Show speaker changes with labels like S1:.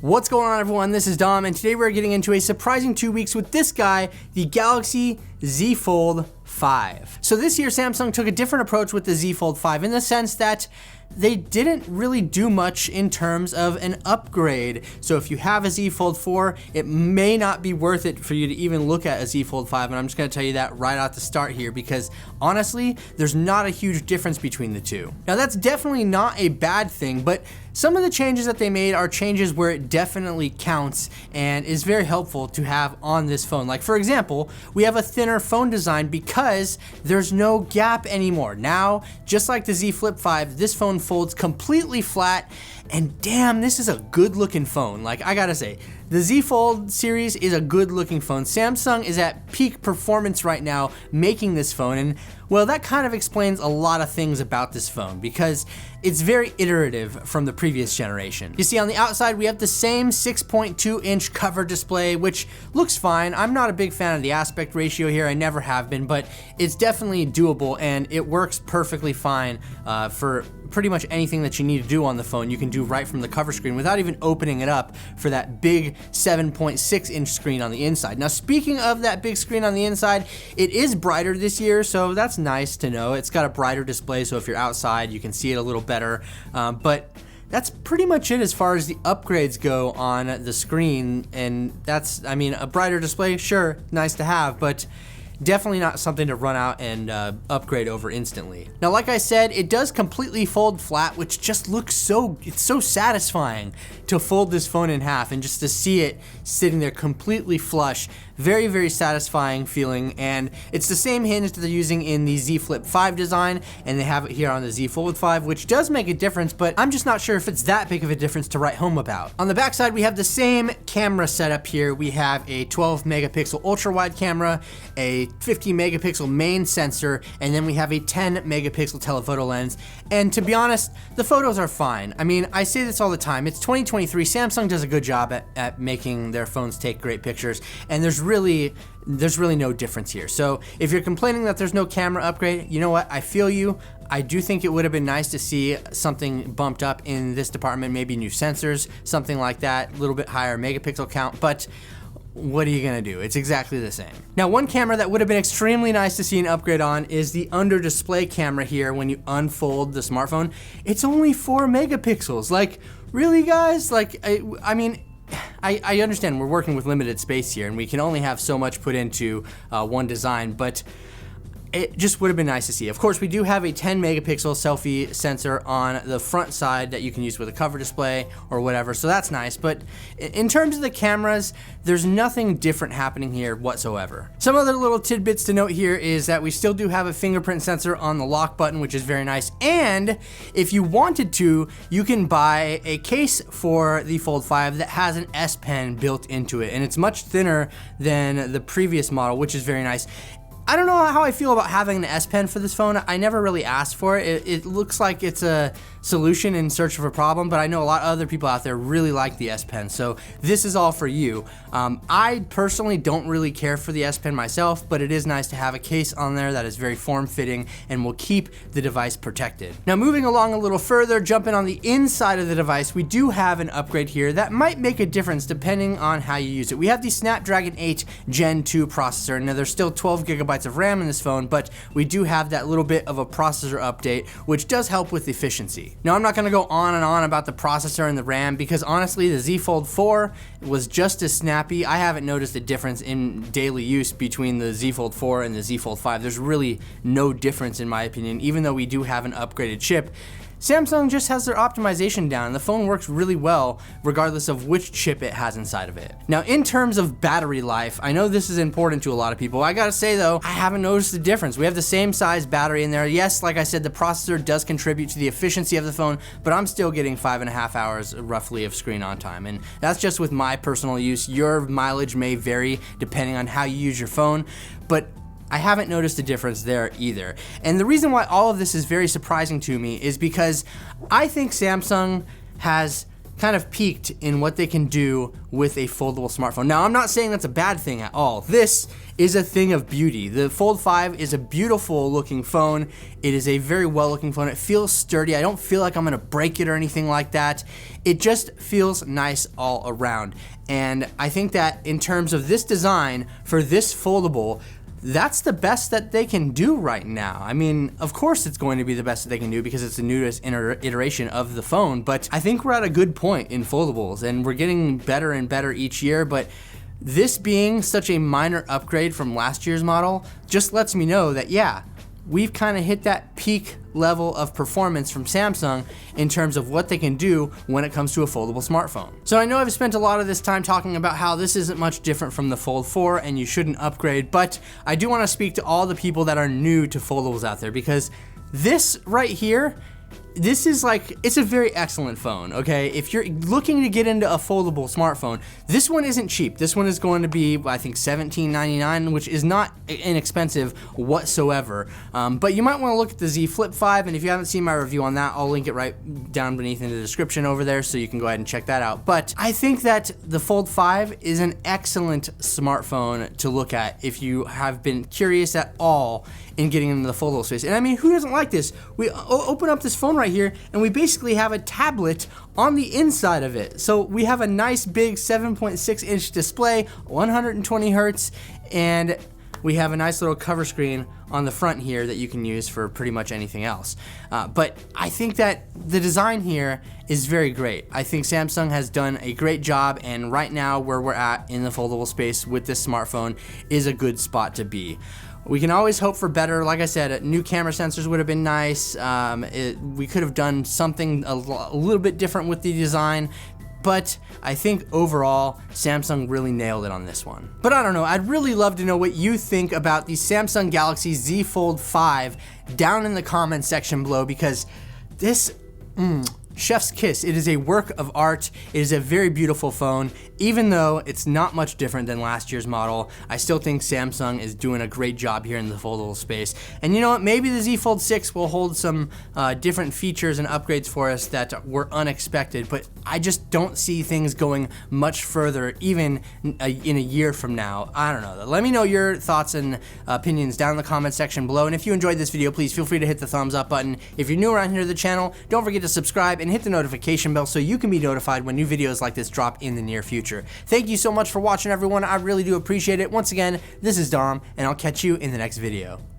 S1: What's going on, everyone? This is Dom, and today we're getting into a surprising 2 weeks with this guy, the Galaxy Z Fold 5. So this year, Samsung took a different approach with the Z Fold 5 in the sense that they didn't really do much in terms of an upgrade. So if you have a Z Fold 4, it may not be worth it for you to even look at a Z Fold 5, and I'm just gonna tell you that right out the start here because honestly, there's not a huge difference between the two. Now that's definitely not a bad thing, but some of the changes that they made are changes where it definitely counts and is very helpful to have on this phone. Like for example, we have a thinner phone design because there's no gap anymore. Now, just like the Z Flip 5, this phone folds completely flat, and damn, this is a good looking phone. Like I gotta say, the Z Fold series is a good looking phone. Samsung is at peak performance right now making this phone, and well, that kind of explains a lot of things about this phone because it's very iterative from the previous generation. You see, on the outside, we have the same 6.2 inch cover display, which looks fine. I'm not a big fan of the aspect ratio here. I never have been, but it's definitely doable and it works perfectly fine for pretty much anything that you need to do on the phone. You can do right from the cover screen without even opening it up for that big 7.6 inch screen on the inside. Now, speaking of that big screen on the inside, it is brighter this year, so that's nice to know. It's got a brighter display, so if you're outside, you can see it a little better, but that's pretty much it as far as the upgrades go on the screen, and that's, I mean, a brighter display, sure, nice to have, but definitely not something to run out and upgrade over instantly. Now, like I said, it does completely fold flat, which just looks it's so satisfying to fold this phone in half and just to see it sitting there completely flush. Very, very satisfying feeling, and it's the same hinge that they're using in the Z Flip 5 design, and they have it here on the Z Fold 5, which does make a difference, but I'm just not sure if it's that big of a difference to write home about. On the backside, we have the same camera setup here. We have a 12 megapixel ultra wide camera, a 50 megapixel main sensor, and then we have a 10 megapixel telephoto lens. And to be honest, the photos are fine. I mean, I say this all the time. It's 2023. Samsung does a good job at making their phones take great pictures, and there's really no difference here. So if you're complaining that there's no camera upgrade, you know what? I feel you. I do think it would have been nice to see something bumped up in this department, maybe new sensors, something like that, a little bit higher megapixel count, but what are you gonna do? It's exactly the same. Now, one camera that would have been extremely nice to see an upgrade on is the under display camera here when you unfold the smartphone. It's only 4 megapixels. Like, really, guys? Like, I mean, I understand we're working with limited space here and we can only have so much put into one design, but it just would have been nice to see. Of course, we do have a 10 megapixel selfie sensor on the front side that you can use with a cover display or whatever, so that's nice. But in terms of the cameras, there's nothing different happening here whatsoever. Some other little tidbits to note here is that we still do have a fingerprint sensor on the lock button, which is very nice. And if you wanted to, you can buy a case for the Fold 5 that has an S Pen built into it, and it's much thinner than the previous model, which is very nice. I don't know how I feel about having an S Pen for this phone. I never really asked for it. It looks like it's a solution in search of a problem, but I know a lot of other people out there really like the S Pen, so this is all for you. I personally don't really care for the S Pen myself, but it is nice to have a case on there that is very form-fitting and will keep the device protected. Now, moving along a little further, jumping on the inside of the device, we do have an upgrade here that might make a difference depending on how you use it. We have the Snapdragon 8 Gen 2 processor. Now, there's still 12 gigabytes of RAM in this phone, but we do have that little bit of a processor update, which does help with efficiency. Now, I'm not gonna go on and on about the processor and the RAM because honestly, the Z Fold 4 was just as snappy. I haven't noticed a difference in daily use between the Z Fold 4 and the Z Fold 5. There's really no difference in my opinion, even though we do have an upgraded chip. Samsung just has their optimization down. The phone works really well regardless of which chip it has inside of it. Now, in terms of battery life, I know this is important to a lot of people. I gotta say though, I haven't noticed the difference. We have the same size battery in there. Yes, like I said, the processor does contribute to the efficiency of the phone, but I'm still getting 5.5 hours roughly of screen on time. And that's just with my personal use. Your mileage may vary depending on how you use your phone, but I haven't noticed a difference there either. And the reason why all of this is very surprising to me is because I think Samsung has kind of peaked in what they can do with a foldable smartphone. Now, I'm not saying that's a bad thing at all. This is a thing of beauty. The Fold 5 is a beautiful looking phone. It is a very well looking phone. It feels sturdy. I don't feel like I'm gonna break it or anything like that. It just feels nice all around. And I think that in terms of this design for this foldable, that's the best that they can do right now. I mean, of course it's going to be the best that they can do because it's the newest iteration of the phone, but I think we're at a good point in foldables and we're getting better and better each year. But this being such a minor upgrade from last year's model just lets me know that, yeah, we've kind of hit that peak level of performance from Samsung in terms of what they can do when it comes to a foldable smartphone. So I know I've spent a lot of this time talking about how this isn't much different from the Fold 4 and you shouldn't upgrade, but I do want to speak to all the people that are new to foldables out there, because this right here, this is like, it's a very excellent phone, okay? If you're looking to get into a foldable smartphone, this one isn't cheap. This one is going to be, I think, $17.99, which is not inexpensive whatsoever. But you might want to look at the Z Flip 5, and if you haven't seen my review on that, I'll link it right down beneath in the description over there, so you can go ahead and check that out. But I think that the Fold 5 is an excellent smartphone to look at if you have been curious at all in getting into the foldable space. And I mean, who doesn't like this? We open up this phone right here and we basically have a tablet on the inside of it. So we have a nice big 7.6 inch display, 120 hertz, and we have a nice little cover screen on the front here that you can use for pretty much anything else. But I think that the design here is very great. I think Samsung has done a great job, and right now where we're at in the foldable space with this smartphone is a good spot to be. We can always hope for better. Like I said, new camera sensors would have been nice. We could have done something a little bit different with the design, but I think overall, Samsung really nailed it on this one. But I don't know, I'd really love to know what you think about the Samsung Galaxy Z Fold 5 down in the comments section below, because this, chef's kiss. It is a work of art. It is a very beautiful phone. Even though it's not much different than last year's model, I still think Samsung is doing a great job here in the foldable space. And you know what? Maybe the Z Fold 6 will hold some different features and upgrades for us that were unexpected, but I just don't see things going much further even in a year from now. I don't know. Let me know your thoughts and opinions down in the comment section below. And if you enjoyed this video, please feel free to hit the thumbs up button. If you're new around here to the channel, don't forget to subscribe and hit the notification bell so you can be notified when new videos like this drop in the near future. Thank you so much for watching, everyone. I really do appreciate it. Once again, this is Dom, and I'll catch you in the next video.